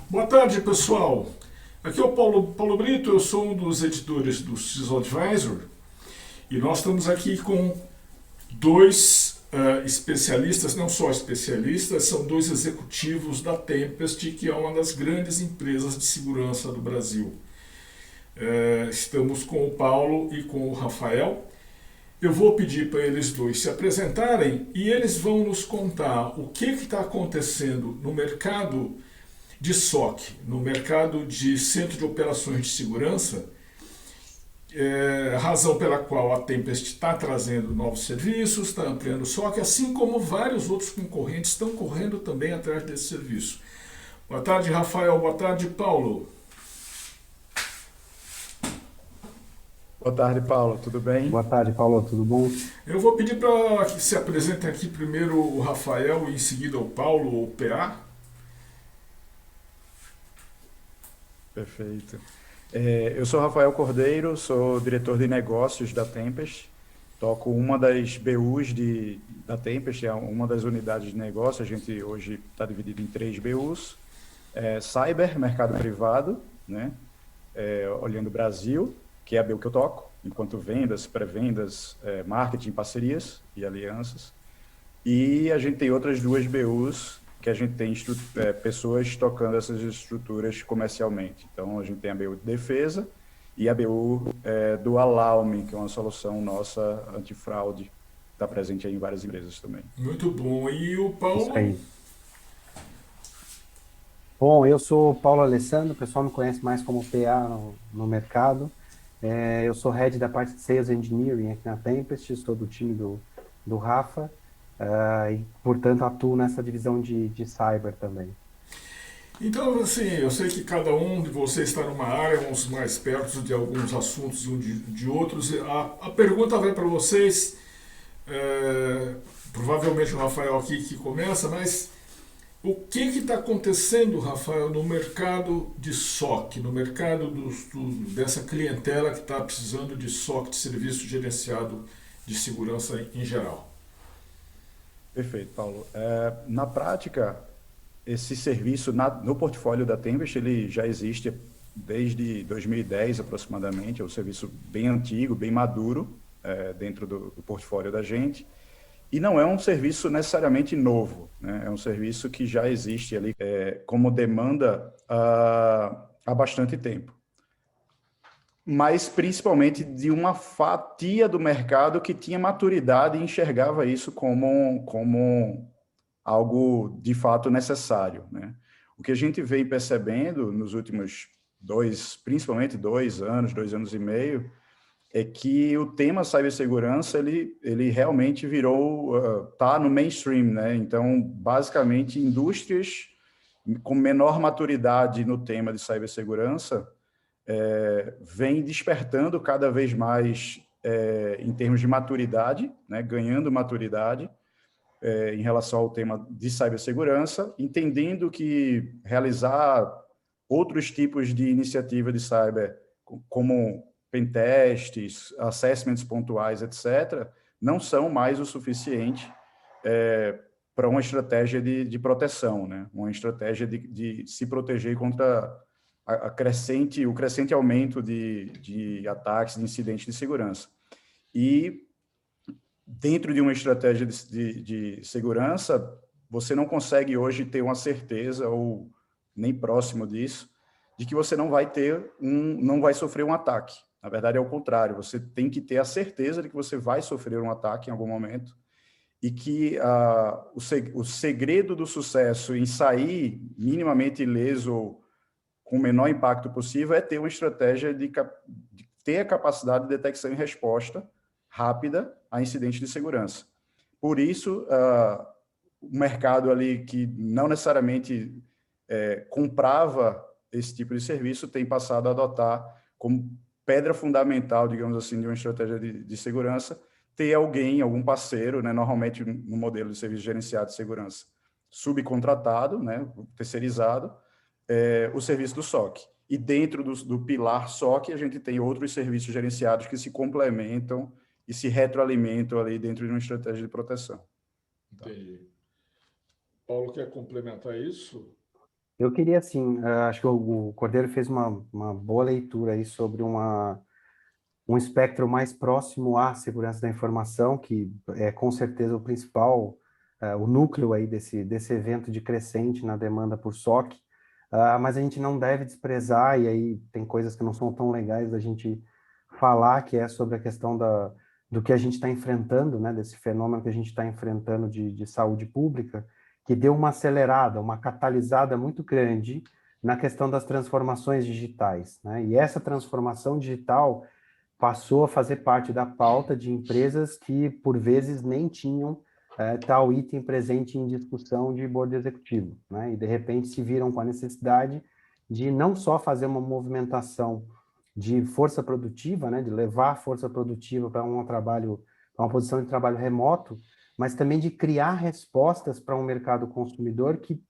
Boa tarde, pessoal. Aqui é o Paulo Brito, eu sou um dos editores do CISO Advisor e nós estamos aqui com dois especialistas, não só especialistas, são dois executivos da Tempest, que é uma das grandes empresas de segurança do Brasil. Estamos com o Paulo e com o Rafael. Eu vou pedir para eles dois se apresentarem e eles vão nos contar o que está acontecendo no mercado de SOC, no mercado de centro de operações de segurança, razão pela qual a Tempest está trazendo novos serviços, está ampliando o SOC, assim como vários outros concorrentes estão correndo também atrás desse serviço. Boa tarde, Rafael. Boa tarde, Paulo. Boa tarde, Paulo. Tudo bem? Boa tarde, Paulo. Tudo bom? Eu vou pedir para que se apresentem aqui primeiro o Rafael e em seguida o Paulo, o PA. Perfeito. Eu sou Rafael Cordeiro, sou diretor de negócios da Tempest. Toco uma das BUs da Tempest, é uma das unidades de negócio. A gente hoje está dividido em 3 BUs. Cyber, mercado privado, né? Olhando o Brasil, que é a BU que eu toco, enquanto vendas, pré-vendas, marketing, parcerias e alianças. E a gente tem outras 2 BUs que a gente tem pessoas tocando essas estruturas comercialmente. Então, a gente tem a BU de defesa e a BU do Alarme, que é uma solução nossa antifraude, está presente aí em várias empresas também. Muito bom. E o Isso Paulo? aí. Bom, eu sou Paulo Alessandro, o pessoal me conhece mais como PA no mercado. Eu sou head da parte de Sales Engineering aqui na Tempest, estou do time do Rafa, e, portanto, atuo nessa divisão de cyber também. Então, assim, eu sei que cada um de vocês está numa área, uns mais perto de alguns assuntos e um de outros. A pergunta vai para vocês, provavelmente o Rafael aqui que começa, mas o que está acontecendo, Rafael, no mercado de SOC, no mercado dessa clientela que está precisando de SOC, de serviço gerenciado de segurança em geral? Perfeito, Paulo. Na prática, esse serviço no portfólio da Tempest, ele já existe desde 2010 aproximadamente, é um serviço bem antigo, bem maduro dentro do portfólio da gente, e não é um serviço necessariamente novo, né? É um serviço que já existe ali como demanda há bastante tempo, mas principalmente de uma fatia do mercado que tinha maturidade e enxergava isso como algo de fato necessário, né? O que a gente vem percebendo nos últimos principalmente 2 anos, 2 anos e meio, é que o tema cibersegurança ele realmente tá no mainstream, né? Então, basicamente, indústrias com menor maturidade no tema de cibersegurança vem despertando cada vez mais em termos de maturidade, né? Ganhando maturidade em relação ao tema de cibersegurança, entendendo que realizar outros tipos de iniciativa de cyber, como pentests, assessments pontuais, etc., não são mais o suficiente para uma estratégia de proteção, né? Uma estratégia de se proteger contra o crescente aumento de ataques, de incidentes de segurança. E dentro de uma estratégia de segurança, você não consegue hoje ter uma certeza, ou nem próximo disso, de que você não vai sofrer um ataque. Na verdade, é o contrário. Você tem que ter a certeza de que você vai sofrer um ataque em algum momento e que o segredo do sucesso em sair minimamente ileso, com o menor impacto possível, é ter uma estratégia de ter a capacidade de detecção e resposta rápida a incidentes de segurança. Por isso, o mercado ali que não necessariamente comprava esse tipo de serviço tem passado a adotar como pedra fundamental, digamos assim, de uma estratégia de segurança, ter algum parceiro, né, normalmente no modelo de serviço gerenciado de segurança, subcontratado, né, terceirizado, o serviço do SOC. E dentro do pilar SOC, a gente tem outros serviços gerenciados que se complementam e se retroalimentam ali dentro de uma estratégia de proteção. Tá? Entendi. Paulo quer complementar isso? Eu queria, assim, acho que o Cordeiro fez uma boa leitura aí sobre um espectro mais próximo à segurança da informação, que é com certeza o principal, o núcleo aí desse evento de crescente na demanda por SOC, mas a gente não deve desprezar, e aí tem coisas que não são tão legais da gente falar, que é sobre a questão do que a gente está enfrentando, né, desse fenômeno que a gente está enfrentando de saúde pública, que deu uma acelerada, uma catalisada muito grande na questão das transformações digitais, né? E essa transformação digital passou a fazer parte da pauta de empresas que, por vezes, nem tinham tal item presente em discussão de board executivo, né? E, de repente, se viram com a necessidade de não só fazer uma movimentação de força produtiva, né, de levar a força produtiva para um trabalho, para uma posição de trabalho remoto, mas também de criar respostas para um mercado consumidor que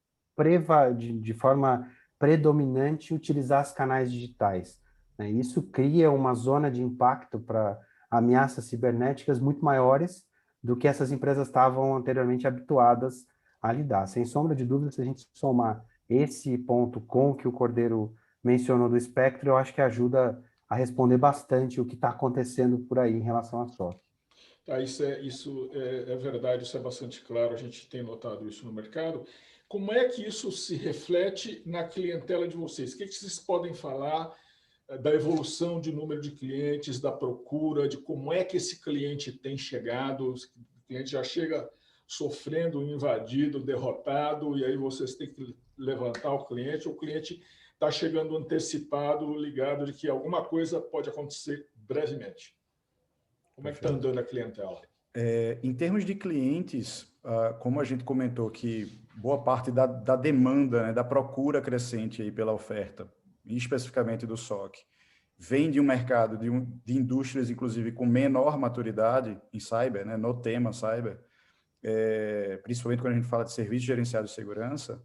de forma predominante utilizasse canais digitais, né? Isso cria uma zona de impacto para ameaças cibernéticas muito maiores do que essas empresas estavam anteriormente habituadas a lidar. Sem sombra de dúvida, se a gente somar esse ponto com o que o Cordeiro mencionou do espectro, eu acho que ajuda a responder bastante o que está acontecendo por aí em relação à SOC. Tá, isso é verdade, isso é bastante claro, a gente tem notado isso no mercado. Como é que isso se reflete na clientela de vocês? O que vocês podem falar da evolução de número de clientes, da procura, de como é que esse cliente tem chegado? O cliente já chega sofrendo, invadido, derrotado, e aí vocês têm que levantar o cliente está chegando antecipado, ligado de que alguma coisa pode acontecer brevemente. Como é que está Perfeito. andando a clientela? Em termos de clientes, como a gente comentou que boa parte da demanda, né, da procura crescente aí pela oferta, e especificamente do SOC, vem de um mercado de indústrias, inclusive, com menor maturidade em cyber, né, no tema cyber, principalmente quando a gente fala de serviços gerenciados de segurança,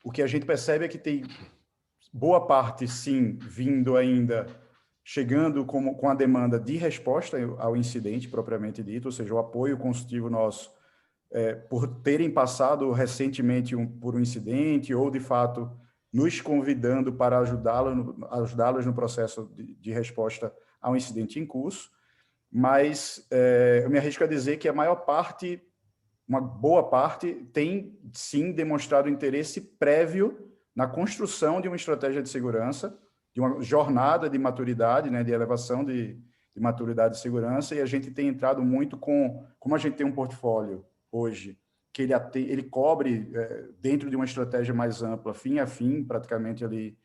o que a gente percebe é que tem boa parte, sim, vindo ainda, chegando com a demanda de resposta ao incidente propriamente dito, ou seja, o apoio consultivo nosso, por terem passado recentemente por um incidente ou, de fato, nos convidando para ajudá-los no processo de resposta a um incidente em curso, mas eu me arrisco a dizer que a maior parte, uma boa parte, tem, sim, demonstrado interesse prévio na construção de uma estratégia de segurança, de uma jornada de maturidade, né, de elevação de maturidade de segurança, e a gente tem entrado muito como a gente tem um portfólio hoje, que ele cobre, dentro de uma estratégia mais ampla, fim a fim, praticamente ali,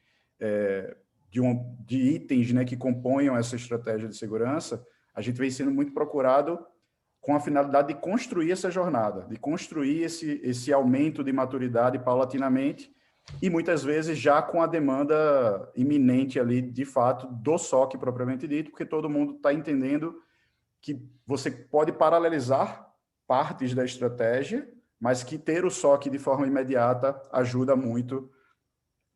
de itens, né, que componham essa estratégia de segurança, a gente vem sendo muito procurado com a finalidade de construir essa jornada, de construir esse aumento de maturidade paulatinamente, e muitas vezes já com a demanda iminente ali, de fato, do SOC propriamente dito, porque todo mundo está entendendo que você pode paralelizar partes da estratégia, mas que ter o SOC de forma imediata ajuda muito,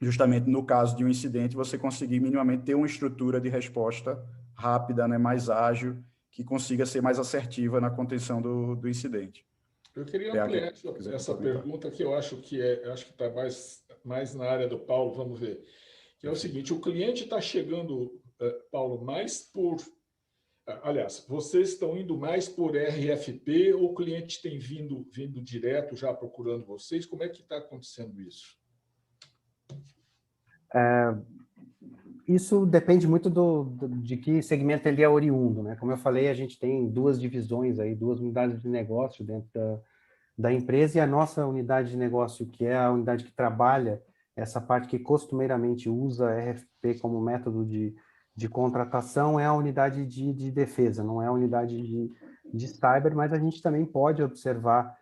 justamente no caso de um incidente, você conseguir minimamente ter uma estrutura de resposta rápida, né, mais ágil, que consiga ser mais assertiva na contenção do incidente. Eu queria ampliar essa pergunta que eu acho que está mais na área do Paulo, vamos ver. Que é o seguinte: o cliente está chegando, Paulo, mais por. Aliás, vocês estão indo mais por RFP ou o cliente tem vindo direto já procurando vocês? Como é que está acontecendo isso? Isso depende muito de que segmento ele é oriundo, né? Como eu falei, a gente tem duas divisões aí, duas unidades de negócio dentro da empresa, e a nossa unidade de negócio, que é a unidade que trabalha essa parte que costumeiramente usa RFP como método de contratação, é a unidade de defesa, não é a unidade de cyber, mas a gente também pode observar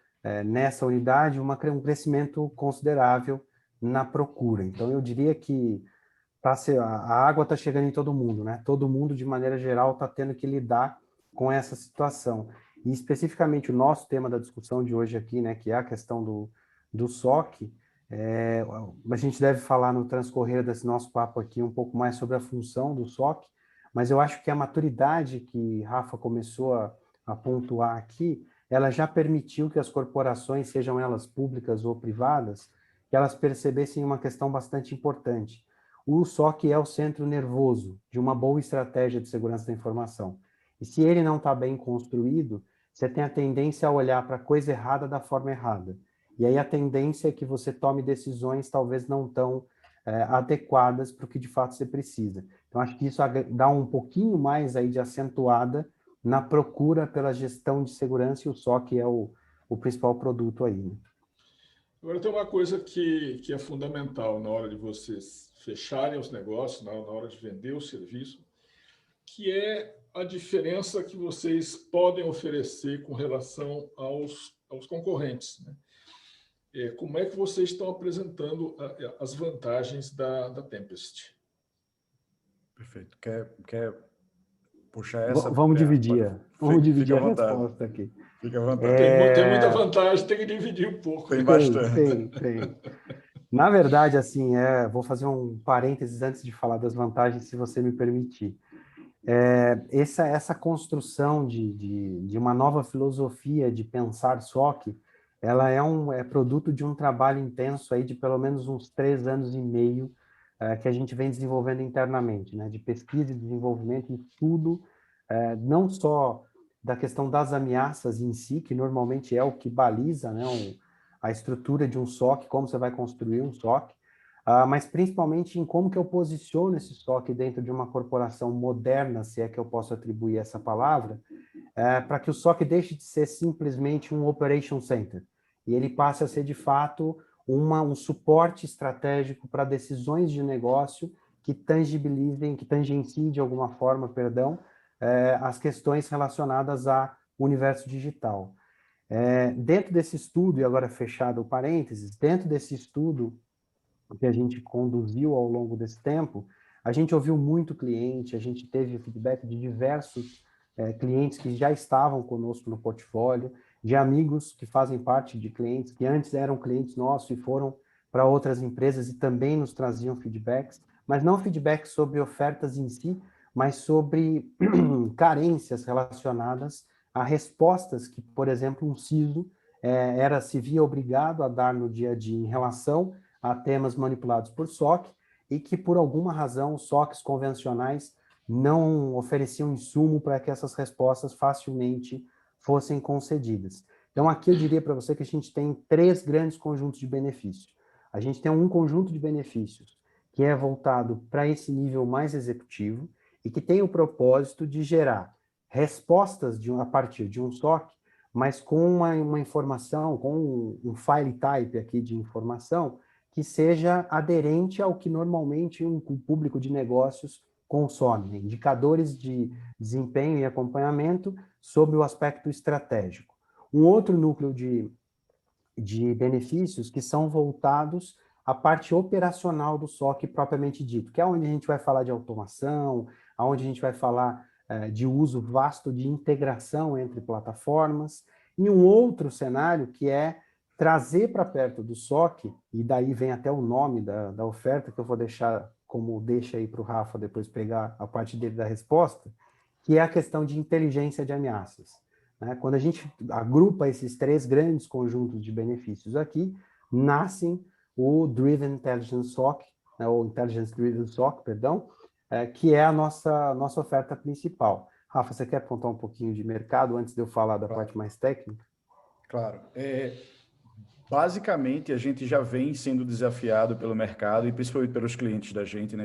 nessa unidade um crescimento considerável na procura. Então, eu diria que a água está chegando em todo mundo, né? Todo mundo, de maneira geral, está tendo que lidar com essa situação. E especificamente o nosso tema da discussão de hoje aqui, né, que é a questão do SOC, a gente deve falar no transcorrer desse nosso papo aqui um pouco mais sobre a função do SOC, mas eu acho que a maturidade que Rafa começou a pontuar aqui, ela já permitiu que as corporações, sejam elas públicas ou privadas, que elas percebessem uma questão bastante importante. O SOC é o centro nervoso de uma boa estratégia de segurança da informação. E se ele não está bem construído, você tem a tendência a olhar para a coisa errada da forma errada. E aí a tendência é que você tome decisões talvez não tão adequadas para o que de fato você precisa. Então, acho que isso dá um pouquinho mais aí de acentuada na procura pela gestão de segurança, e o SOC é o principal produto aí. Né? Agora tem uma coisa que é fundamental na hora de vocês fecharem os negócios, na hora de vender o serviço, que é a diferença que vocês podem oferecer com relação aos concorrentes. Né? Como é que vocês estão apresentando as vantagens da Tempest? Perfeito. Quer puxar essa? Vamos dividir. Vamos dividir a vontade. resposta aqui. Fica à vontade. Tem muita vantagem, tem que dividir um pouco. Tem bastante. Tem. Na verdade, assim, vou fazer um parênteses antes de falar das vantagens, se você me permitir. Essa construção de uma nova filosofia de pensar SOC, ela é produto de um trabalho intenso aí de pelo menos uns 3 anos e meio que a gente vem desenvolvendo internamente, né, de pesquisa e desenvolvimento, estudo, não só da questão das ameaças em si, que normalmente é o que baliza, né, a estrutura de um SOC, como você vai construir um SOC, mas principalmente em como que eu posiciono esse SOC dentro de uma corporação moderna, se é que eu posso atribuir essa palavra, para que o SOC deixe de ser simplesmente um operation center, e ele passe a ser, de fato, um suporte estratégico para decisões de negócio que tangibilizem, que tangenciem de alguma forma, as questões relacionadas ao universo digital. Dentro desse estudo, e agora fechado o parênteses, dentro desse estudo que a gente conduziu ao longo desse tempo, a gente ouviu muito cliente, a gente teve feedback de diversos clientes que já estavam conosco no portfólio, de amigos que fazem parte de clientes que antes eram clientes nossos e foram para outras empresas e também nos traziam feedbacks, mas não feedbacks sobre ofertas em si, mas sobre carências relacionadas a respostas que, por exemplo, um CISO se via obrigado a dar no dia a dia em relação a temas manipulados por SOC e que, por alguma razão, os SOCs convencionais não ofereciam insumo para que essas respostas facilmente fossem concedidas. Então, aqui eu diria para você que a gente tem 3 grandes conjuntos de benefícios. A gente tem um conjunto de benefícios que é voltado para esse nível mais executivo e que tem o propósito de gerar respostas a partir de um SOC, mas com uma informação, com um file type aqui de informação que seja aderente ao que normalmente um público de negócios consome, né? Indicadores de desempenho e acompanhamento sobre o aspecto estratégico. Um outro núcleo de benefícios que são voltados à parte operacional do SOC propriamente dito, que é onde a gente vai falar de automação, onde a gente vai falar de uso vasto de integração entre plataformas, e um outro cenário que é trazer para perto do SOC, e daí vem até o nome da oferta, que eu vou deixar como deixa aí para o Rafa depois pegar a parte dele da resposta, que é a questão de inteligência de ameaças. Né? Quando a gente agrupa esses 3 grandes conjuntos de benefícios aqui, nascem o Driven Intelligence SOC, né, ou Intelligence Driven SOC, perdão, que é a nossa oferta principal. Rafa, você quer contar um pouquinho de mercado antes de eu falar da parte mais técnica? Claro. Basicamente, a gente já vem sendo desafiado pelo mercado e principalmente pelos clientes da gente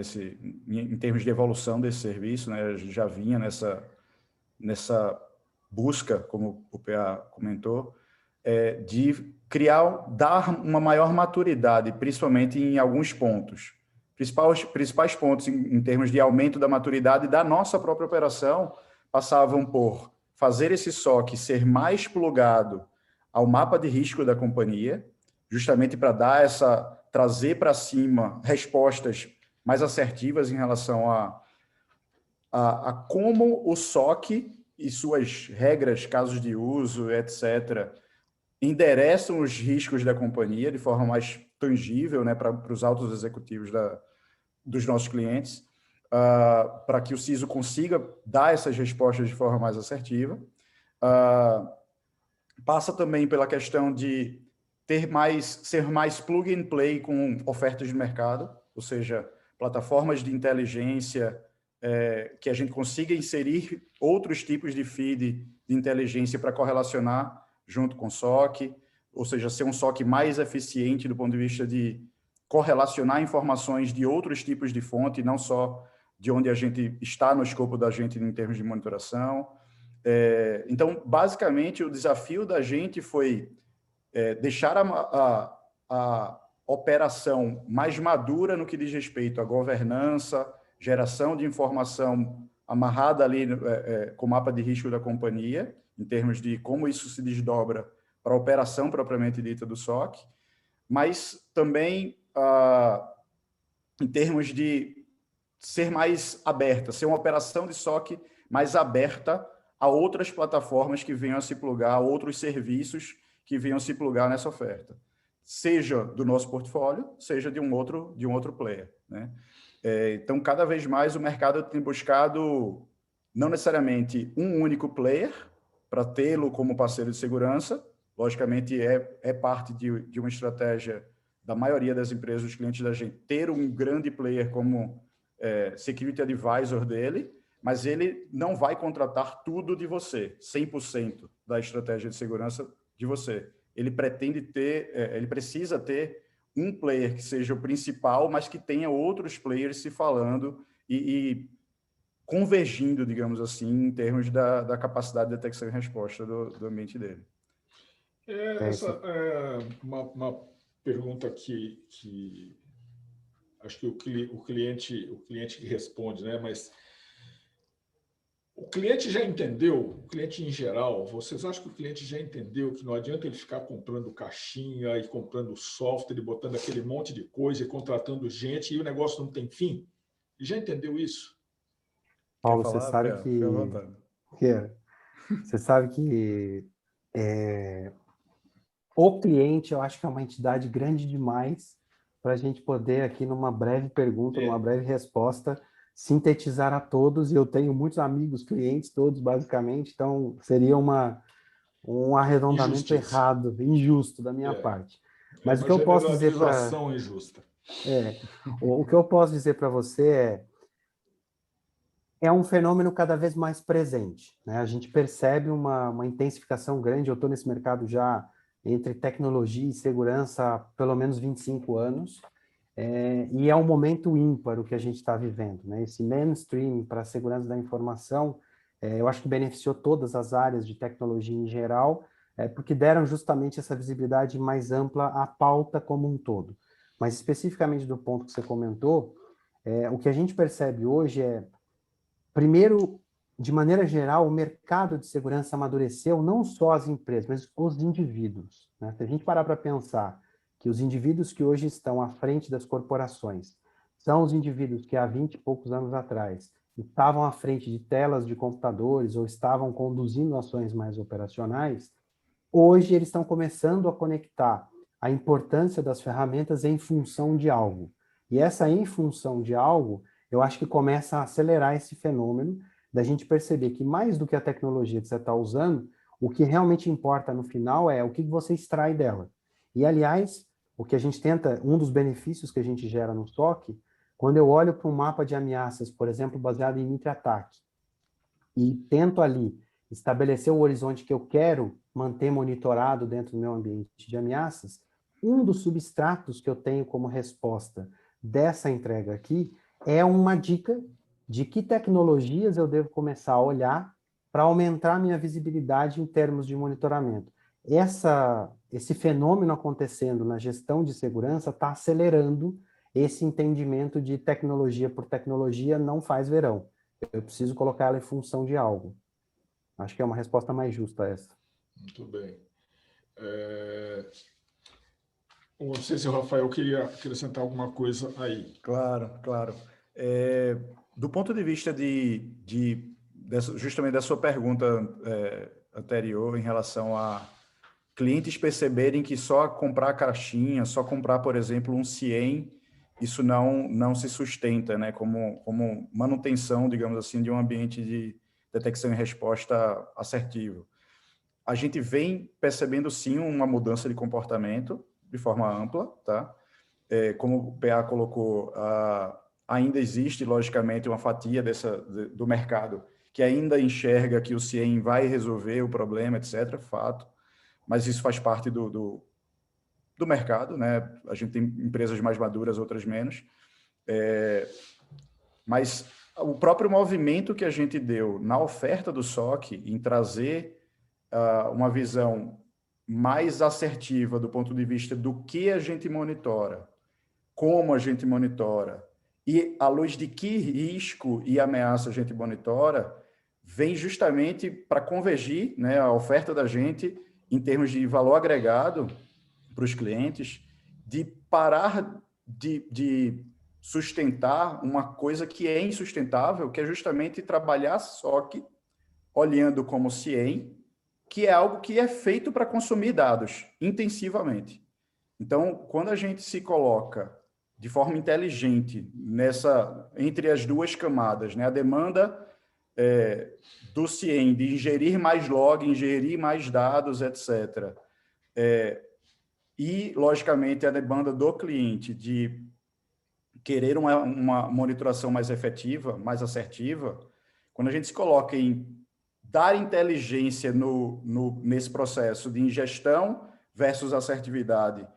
em termos de evolução desse serviço, né? A gente já vinha nessa busca, como o PA comentou, de dar uma maior maturidade, principalmente em alguns pontos. Principais pontos em termos de aumento da maturidade da nossa própria operação passavam por fazer esse SOC ser mais plugado ao mapa de risco da companhia, justamente para trazer para cima respostas mais assertivas em relação a como o SOC e suas regras, casos de uso, etc., endereçam os riscos da companhia de forma mais tangível, né, para os altos executivos dos nossos clientes, para que o CISO consiga dar essas respostas de forma mais assertiva. Passa também pela questão de ser mais plug and play com ofertas de mercado, ou seja, plataformas de inteligência que a gente consiga inserir outros tipos de feed de inteligência para correlacionar junto com o SOC, ou seja, ser um SOC mais eficiente do ponto de vista de correlacionar informações de outros tipos de fonte, não só de onde a gente está no escopo da gente em termos de monitoração. Então, basicamente, o desafio da gente foi deixar a operação mais madura no que diz respeito à governança, geração de informação amarrada ali com o mapa de risco da companhia, em termos de como isso se desdobra para a operação propriamente dita do SOC, mas também em termos de ser mais aberta, ser uma operação de SOC mais aberta a outras plataformas que venham a se plugar, a outros serviços que venham a se plugar nessa oferta, seja do nosso portfólio, seja de um outro player, né? Então, cada vez mais o mercado tem buscado não necessariamente um único player para tê-lo como parceiro de segurança. Logicamente, é parte de uma estratégia da maioria das empresas, dos clientes da gente, ter um grande player como security advisor dele, mas ele não vai contratar tudo de você, 100% da estratégia de segurança de você. Ele precisa ter um player que seja o principal, mas que tenha outros players se falando e convergindo, digamos assim, em termos da capacidade de detecção e resposta do ambiente dele. Essa é uma pergunta que acho que o cliente que responde, né? Mas o cliente já entendeu, o cliente em geral, vocês acham que o cliente já entendeu que não adianta ele ficar comprando caixinha e comprando software e botando aquele monte de coisa e contratando gente e o negócio não tem fim? Ele já entendeu isso? Paulo, Quer falar, você sabe Pia? Fica à vontade. você sabe que o cliente, eu acho que é uma entidade grande demais para a gente poder aqui numa breve pergunta, numa breve resposta, sintetizar a todos, e eu tenho muitos amigos, clientes, todos basicamente, então seria um arredondamento Injustiça. errado, injusto da minha parte. Mas o que eu posso dizer para injusta. o que eu posso dizer para você é um fenômeno cada vez mais presente, né? A gente percebe uma intensificação grande. Eu estou nesse mercado já entre tecnologia e segurança há pelo menos 25 anos, e é um momento ímpar o que a gente está vivendo, né? Esse mainstream para a segurança da informação, eu acho que beneficiou todas as áreas de tecnologia em geral, porque deram justamente essa visibilidade mais ampla à pauta como um todo. Mas especificamente do ponto que você comentou, o que a gente percebe hoje primeiro, de maneira geral, o mercado de segurança amadureceu, não só as empresas, mas os indivíduos, né? Se a gente parar para pensar que os indivíduos que hoje estão à frente das corporações são os indivíduos que há 20 e poucos anos atrás estavam à frente de telas de computadores ou estavam conduzindo ações mais operacionais, hoje eles estão começando a conectar a importância das ferramentas em função de algo. E essa em função de algo, eu acho que começa a acelerar esse fenômeno da gente perceber que mais do que a tecnologia que você está usando, o que realmente importa no final é o que você extrai dela. E, aliás, o que a gente tenta, um dos benefícios que a gente gera no SOC, quando eu olho para um mapa de ameaças, por exemplo, baseado em MITRE-ATT&CK, e tento ali estabelecer o horizonte que eu quero manter monitorado dentro do meu ambiente de ameaças, um dos substratos que eu tenho como resposta dessa entrega aqui é uma dica de que tecnologias eu devo começar a olhar para aumentar a minha visibilidade em termos de monitoramento. Esse fenômeno acontecendo na gestão de segurança está acelerando esse entendimento de tecnologia por tecnologia não faz verão. Eu preciso colocar ela em função de algo. Acho que é uma resposta mais justa essa. Muito bem. Não sei se o Rafael queria acrescentar alguma coisa aí. Claro, claro. Do ponto de vista justamente da sua pergunta anterior em relação a clientes perceberem que só comprar caixinha, só comprar, por exemplo, um CIEM, isso não se sustenta, né, como manutenção, digamos assim, de um ambiente de detecção e resposta assertivo. a gente vem percebendo, sim, uma mudança de comportamento de forma ampla, tá? Como o PA colocou, ainda existe, logicamente, uma fatia do mercado que ainda enxerga que o CIEM vai resolver o problema, etc., fato, mas isso faz parte do mercado, né? A gente tem empresas mais maduras, outras menos, mas o próprio movimento que a gente deu na oferta do SOC, em trazer uma visão mais assertiva do ponto de vista do que a gente monitora, como a gente monitora, e à luz de que risco e ameaça a gente monitora, vem justamente para convergir, né, a oferta da gente em termos de valor agregado para os clientes, de parar de sustentar uma coisa que é insustentável, que é justamente trabalhar SOC olhando como CIEM, que é algo que é feito para consumir dados intensivamente. Então, quando a gente se coloca de forma inteligente entre as duas camadas, né, a demanda do CIEM de ingerir mais log, ingerir mais dados, etc., e, logicamente, a demanda do cliente de querer uma monitoração mais efetiva, mais assertiva, quando a gente se coloca em dar inteligência nesse processo de ingestão versus assertividade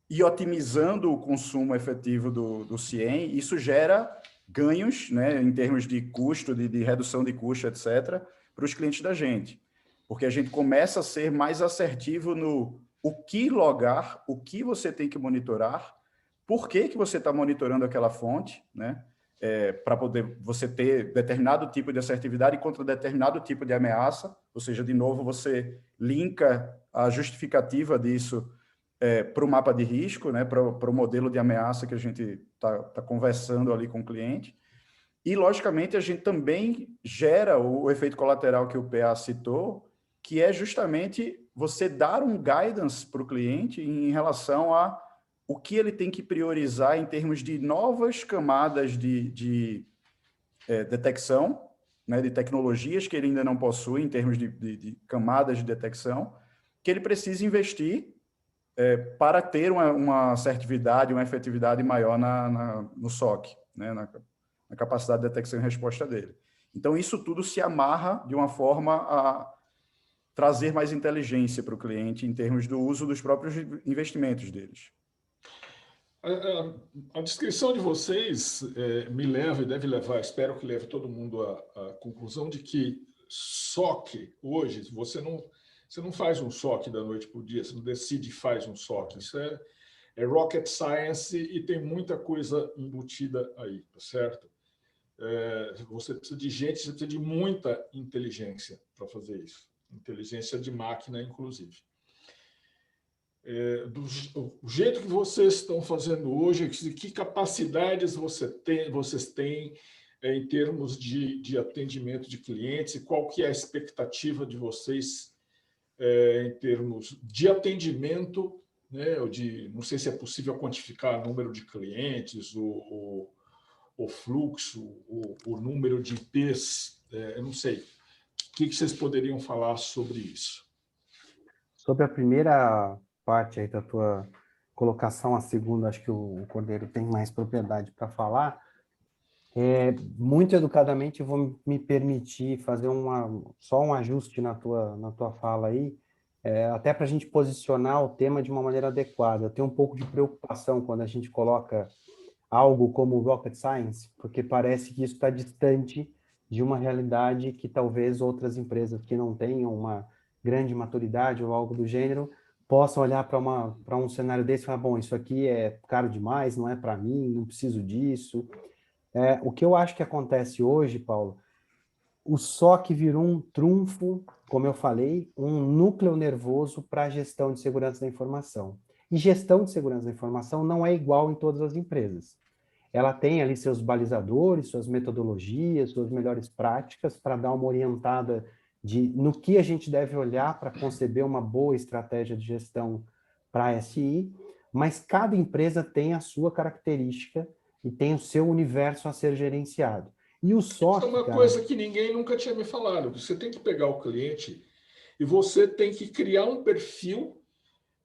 e otimizando o consumo efetivo do CIEM, isso gera ganhos, né, em termos de custo, de redução de custo, etc., para os clientes da gente. Porque a gente começa a ser mais assertivo no o que logar, o que você tem que monitorar, por que você está monitorando aquela fonte, né? Para poder você ter determinado tipo de assertividade contra determinado tipo de ameaça, ou seja, de novo, você linka a justificativa disso para o mapa de risco, né? Para o modelo de ameaça que a gente está conversando ali com o cliente. E, logicamente, a gente também gera o efeito colateral que o PA citou, que é justamente você dar um guidance para o cliente em relação a o que ele tem que priorizar em termos de novas camadas de detecção, né, de tecnologias que ele ainda não possui, em termos de camadas de detecção, que ele precisa investir para ter uma assertividade, uma efetividade maior no SOC, né, na capacidade de detecção e resposta dele. Então, isso tudo se amarra de uma forma a trazer mais inteligência para o cliente em termos do uso dos próprios investimentos deles. A descrição de vocês me leva e deve levar, espero que leve todo mundo à conclusão de que SOC, hoje, você não faz um SOC da noite para o dia, você não decide e faz um SOC. Isso é rocket science e tem muita coisa embutida aí, tá certo? Você precisa de gente, você precisa de muita inteligência para fazer isso. Inteligência de máquina, inclusive. Do jeito que vocês estão fazendo hoje, que capacidades vocês têm em termos de atendimento de clientes e qual que é a expectativa de vocês em termos de atendimento, né, não sei se é possível quantificar o número de clientes, o fluxo, o número de IPs, eu não sei. O que vocês poderiam falar sobre isso? Sobre a primeira parte aí da tua colocação, a segunda, acho que o Cordeiro tem mais propriedade para falar. Muito educadamente, eu vou me permitir fazer só um ajuste na tua fala aí, até para a gente posicionar o tema de uma maneira adequada. Eu tenho um pouco de preocupação quando a gente coloca algo como rocket science, porque parece que isso está distante de uma realidade que talvez outras empresas que não tenham uma grande maturidade ou algo do gênero possam olhar para um cenário desse e falar, bom, isso aqui é caro demais, não é para mim, não preciso disso. O que eu acho que acontece hoje, Paulo, o SOC virou um trunfo, como eu falei, um núcleo nervoso para a gestão de segurança da informação. E gestão de segurança da informação não é igual em todas as empresas. Ela tem ali seus balizadores, suas metodologias, suas melhores práticas para dar uma orientada no que a gente deve olhar para conceber uma boa estratégia de gestão para a SI, mas cada empresa tem a sua característica e tem o seu universo a ser gerenciado. E o SOC, Isso é uma cara, coisa que ninguém nunca tinha me falado. Você tem que pegar o cliente e você tem que criar um perfil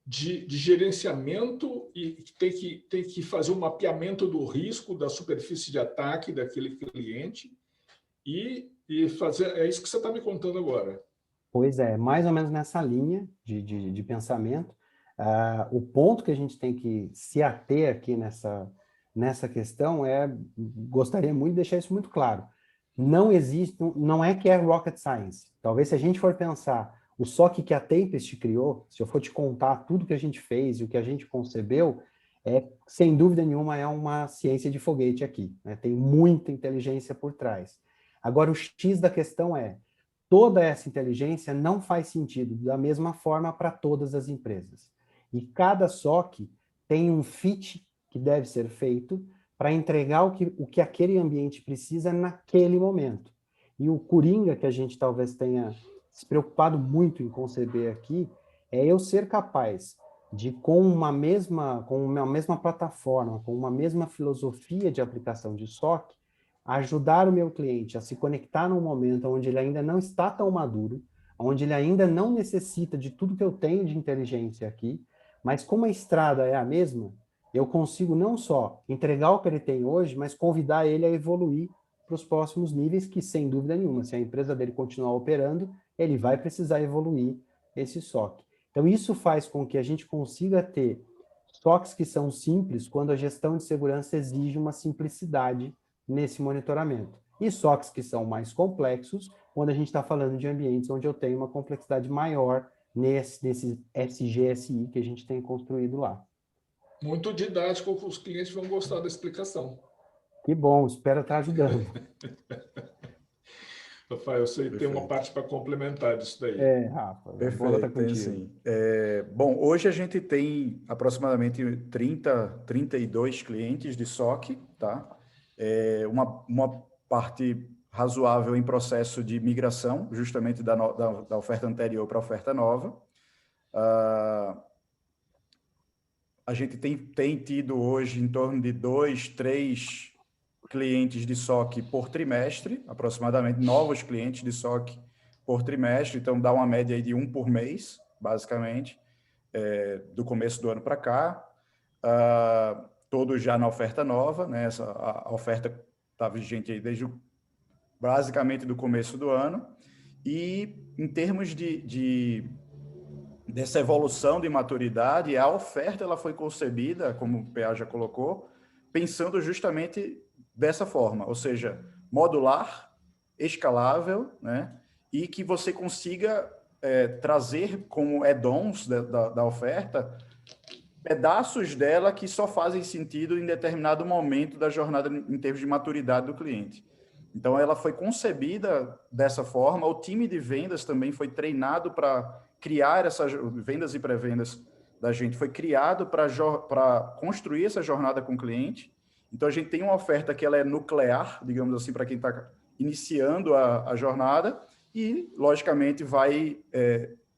de gerenciamento e tem que fazer um mapeamento do risco da superfície de ataque daquele cliente e fazer. É isso que você está me contando agora. Pois é, mais ou menos nessa linha de pensamento. O ponto que a gente tem que se ater aqui nessa questão gostaria muito de deixar isso muito claro. Não existe, não é que é rocket science. Talvez se a gente for pensar o SOC que a Tempest criou, se eu for te contar tudo que a gente fez e o que a gente concebeu, sem dúvida nenhuma é uma ciência de foguete aqui, né? Tem muita inteligência por trás. Agora, o X da questão toda essa inteligência não faz sentido da mesma forma para todas as empresas. E cada SOC tem um fit que deve ser feito para entregar o que aquele ambiente precisa naquele momento. E o coringa que a gente talvez tenha se preocupado muito em conceber aqui é eu ser capaz de, com uma mesma plataforma, com uma mesma filosofia de aplicação de SOC, ajudar o meu cliente a se conectar num momento onde ele ainda não está tão maduro, onde ele ainda não necessita de tudo que eu tenho de inteligência aqui, mas como a estrada é a mesma, eu consigo não só entregar o que ele tem hoje, mas convidar ele a evoluir para os próximos níveis, que sem dúvida nenhuma, se a empresa dele continuar operando, ele vai precisar evoluir esse SOC. Então isso faz com que a gente consiga ter SOCs que são simples quando a gestão de segurança exige uma simplicidade nesse monitoramento. E SOCs que são mais complexos, quando a gente está falando de ambientes onde eu tenho uma complexidade maior nesse SGSI que a gente tem construído lá. Muito didático, os clientes vão gostar da explicação. Que bom, espero estar ajudando. Rafael, eu sei que tem uma parte para complementar disso daí. Rafa, Perfeito, tá contigo. Sim. Bom, hoje a gente tem aproximadamente 32 clientes de SOC, tá? Uma parte razoável em processo de migração, justamente da oferta anterior para a oferta nova. A gente tem tido hoje em torno de 2, 3 clientes de SOC por trimestre, aproximadamente, novos clientes de SOC por trimestre, então dá uma média aí de 1 por mês, basicamente, do começo do ano para cá, todos já na oferta nova, né? A oferta está vigente aí desde basicamente do começo do ano, e em termos dessa evolução de maturidade, a oferta ela foi concebida, como o PA já colocou, pensando justamente dessa forma, ou seja, modular, escalável, né? E que você consiga trazer como add-ons da oferta pedaços dela que só fazem sentido em determinado momento da jornada em termos de maturidade do cliente. Então, ela foi concebida dessa forma, o time de vendas também foi treinado para criar essas vendas e pré-vendas da gente, foi criado para construir essa jornada com o cliente. Então, a gente tem uma oferta que ela é nuclear, digamos assim, para quem está iniciando a jornada e, logicamente, vai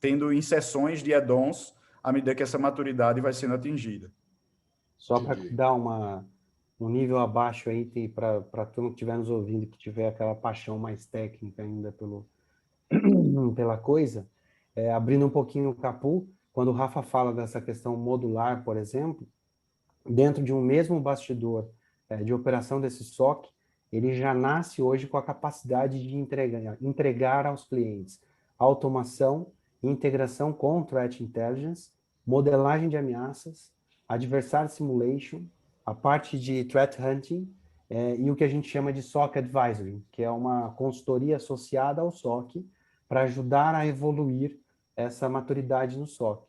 tendo inserções de add-ons à medida que essa maturidade vai sendo atingida. Só para dar um nível abaixo aí, para a turma que estiver nos ouvindo, que tiver aquela paixão mais técnica ainda pela coisa, abrindo um pouquinho o capu, quando o Rafa fala dessa questão modular, por exemplo, dentro de um mesmo bastidor de operação desse SOC, ele já nasce hoje com a capacidade de entregar aos clientes automação, integração com Threat Intelligence, modelagem de ameaças, Adversary Simulation, a parte de Threat Hunting e o que a gente chama de SOC Advisory, que é uma consultoria associada ao SOC para ajudar a evoluir essa maturidade no SOC.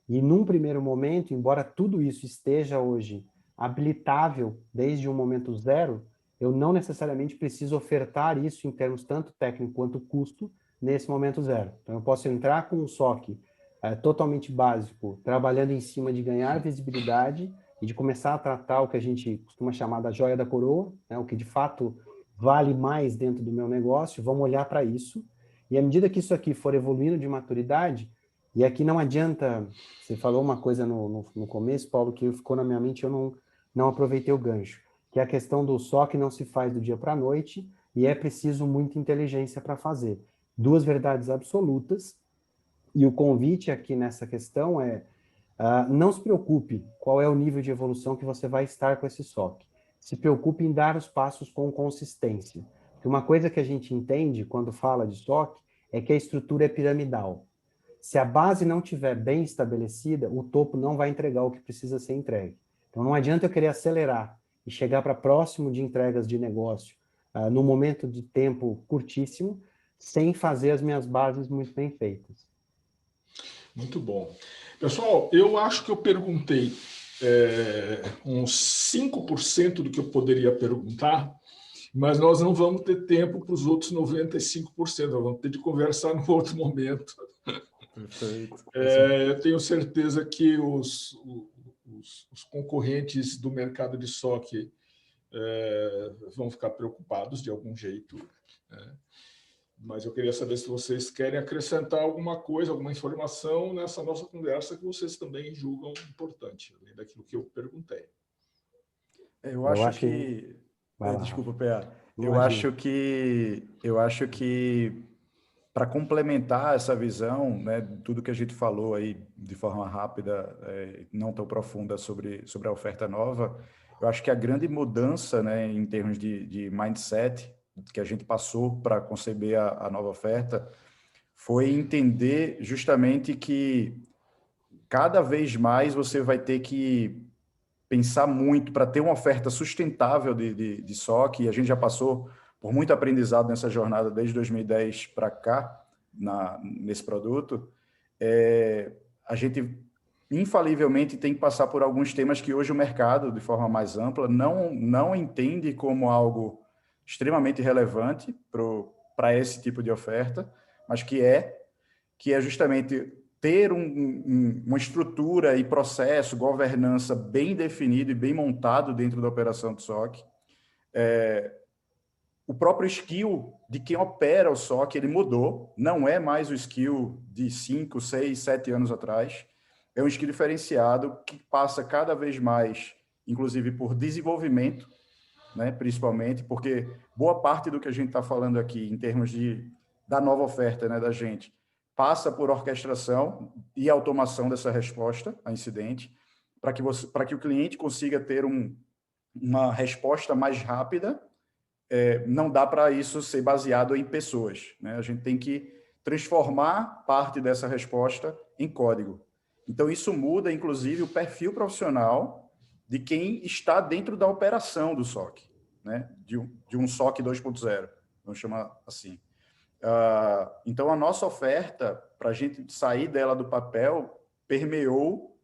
E num primeiro momento, embora tudo isso esteja hoje habilitável desde o momento zero, eu não necessariamente preciso ofertar isso em termos tanto técnico quanto custo nesse momento zero. Então, eu posso entrar com um SOC totalmente básico, trabalhando em cima de ganhar visibilidade e de começar a tratar o que a gente costuma chamar da joia da coroa, né, o que de fato vale mais dentro do meu negócio, vamos olhar para isso. E à medida que isso aqui for evoluindo de maturidade, e aqui não adianta, você falou uma coisa no começo, Paulo, que ficou na minha mente, eu não aproveitei o gancho, que é a questão do SOC não se faz do dia para a noite e é preciso muita inteligência para fazer. Duas verdades absolutas, E o convite aqui nessa questão é, não se preocupe qual é o nível de evolução que você vai estar com esse SOC. Se preocupe em dar os passos com consistência. Porque uma coisa que a gente entende quando fala de SOC é que a estrutura é piramidal. Se a base não estiver bem estabelecida, o topo não vai entregar o que precisa ser entregue. Então não adianta eu querer acelerar e chegar para próximo de entregas de negócio num momento de tempo curtíssimo, sem fazer as minhas bases muito bem feitas. Muito bom. Pessoal, eu acho que eu perguntei uns 5% do que eu poderia perguntar, mas nós não vamos ter tempo para os outros 95%, nós vamos ter de conversar num outro momento. Perfeito. Eu tenho certeza que os concorrentes do mercado de SOC vão ficar preocupados de algum jeito, né? Mas eu queria saber se vocês querem acrescentar alguma coisa, alguma informação nessa nossa conversa que vocês também julgam importante, além daquilo que eu perguntei. Eu Eu acho acho que... que... Vai lá, Desculpa, Rafa. PA. Imagina. Eu acho que para complementar essa visão, né, tudo que a gente falou aí de forma rápida, não tão profunda sobre a oferta nova, eu acho que a grande mudança, né, em termos de mindset que a gente passou para conceber a nova oferta foi entender justamente que cada vez mais você vai ter que pensar muito para ter uma oferta sustentável de SOC, e a gente já passou por muito aprendizado nessa jornada desde 2010 para cá, nesse produto. A gente, infalivelmente, tem que passar por alguns temas que hoje o mercado, de forma mais ampla, não entende como algo extremamente relevante para esse tipo de oferta, mas que é justamente ter uma estrutura e processo, governança bem definido e bem montado dentro da operação do SOC. O próprio skill de quem opera o SOC, ele mudou, não é mais o skill de 5, 6, 7 anos atrás, é um skill diferenciado que passa cada vez mais, inclusive por desenvolvimento, né, principalmente, porque boa parte do que a gente está falando aqui, em termos da nova oferta, né, da gente, passa por orquestração e automação dessa resposta a incidente, para que o cliente consiga ter uma resposta mais rápida. Não dá para isso ser baseado em pessoas, né? A gente tem que transformar parte dessa resposta em código. Então, isso muda, inclusive, o perfil profissional de quem está dentro da operação do SOC, né? De um SOC 2.0, vamos chamar assim. Então, a nossa oferta, para a gente sair dela do papel, permeou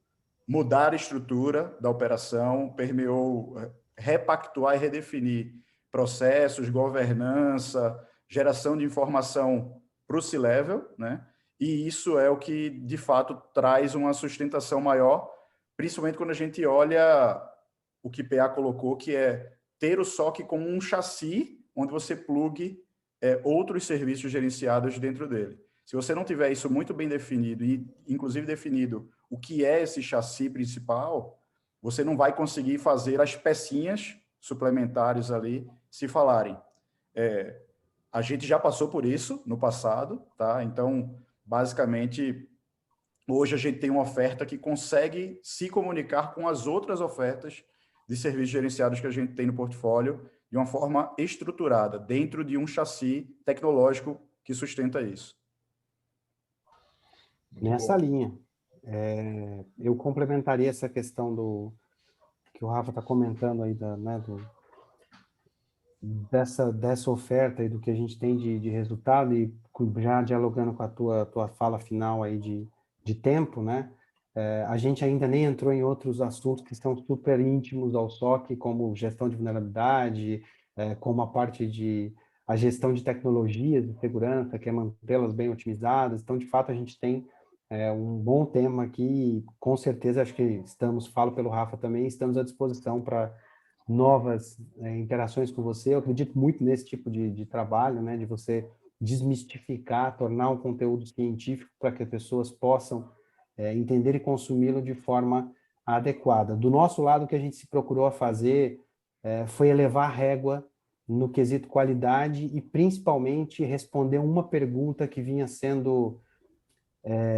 mudar a estrutura da operação, permeou repactuar e redefinir processos, governança, geração de informação para o C-Level, né? E isso é o que, de fato, traz uma sustentação maior, principalmente quando a gente olha o que PA colocou, que é ter o SOC como um chassi onde você plugue outros serviços gerenciados dentro dele. Se você não tiver isso muito bem definido e, inclusive, definido o que é esse chassi principal, você não vai conseguir fazer as pecinhas suplementares ali se falarem. A gente já passou por isso no passado, tá? Então, basicamente, hoje a gente tem uma oferta que consegue se comunicar com as outras ofertas de serviços gerenciados que a gente tem no portfólio de uma forma estruturada, dentro de um chassi tecnológico que sustenta isso. Muito Nessa bom. linha, eu complementaria essa questão que o Rafa está comentando aí, né, dessa oferta e do que a gente tem de resultado, e já dialogando com a tua fala final aí de tempo, né? A gente ainda nem entrou em outros assuntos que são super íntimos ao SOC, como gestão de vulnerabilidade, como a gestão de tecnologias de segurança, que é mantê-las bem otimizadas. Então, de fato, a gente tem um bom tema aqui, com certeza, acho que falo pelo Rafa também, estamos à disposição para novas interações com você. Eu acredito muito nesse tipo de trabalho, né, de você desmistificar, tornar um conteúdo científico para que as pessoas possam entender e consumi-lo de forma adequada. Do nosso lado, o que a gente se procurou a fazer foi elevar a régua no quesito qualidade e, principalmente, responder uma pergunta que vinha sendo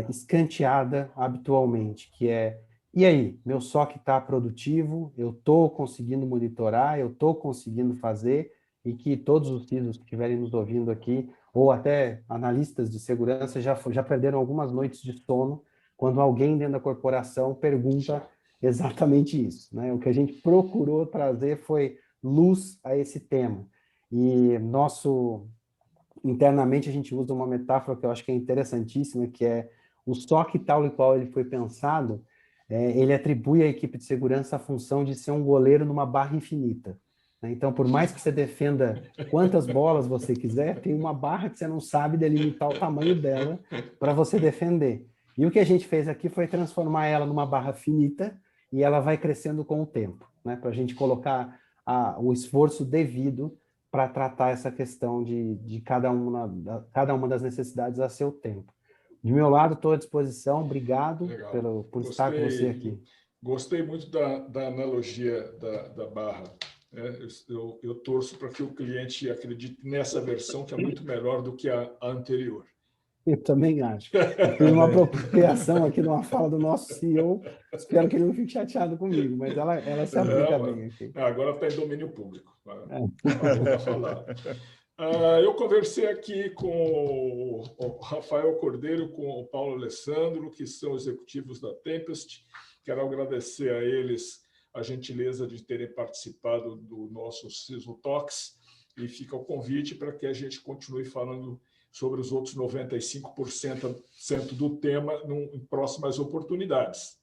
escanteada habitualmente, que é, e aí, meu SOC está produtivo, eu estou conseguindo monitorar, eu estou conseguindo fazer, e que todos os CISOs que estiverem nos ouvindo aqui, ou até analistas de segurança, já perderam algumas noites de sono quando alguém dentro da corporação pergunta exatamente isso, né? O que a gente procurou trazer foi luz a esse tema. E internamente a gente usa uma metáfora que eu acho que é interessantíssima, que é o SOC tal e qual ele foi pensado, ele atribui à equipe de segurança a função de ser um goleiro numa barra infinita. Né? Então, por mais que você defenda quantas bolas você quiser, tem uma barra que você não sabe delimitar o tamanho dela para você defender. E o que a gente fez aqui foi transformar ela numa barra finita e ela vai crescendo com o tempo, né? Para a gente colocar o esforço devido para tratar essa questão de cada uma das necessidades a seu tempo. De meu lado, estou à disposição. Obrigado por estar com você aqui. Gostei muito da analogia da barra. Eu torço para que o cliente acredite nessa versão, que é muito melhor do que a anterior. Eu também acho. Eu fiz uma apropriação aqui de uma fala do nosso CEO. Espero que ele não fique chateado comigo, mas ela se aplica bem aqui. Agora está em domínio público. Tá falando. Eu conversei aqui com o Rafael Cordeiro, com o Paulo Alessandro, que são executivos da Tempest. Quero agradecer a eles a gentileza de terem participado do nosso CISO Talks, e fica o convite para que a gente continue falando sobre os outros 95% do tema em próximas oportunidades.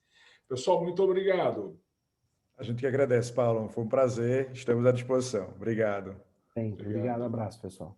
Pessoal, muito obrigado. A gente que agradece, Paulo. Foi um prazer. Estamos à disposição. Obrigado. Obrigado. Abraço, pessoal.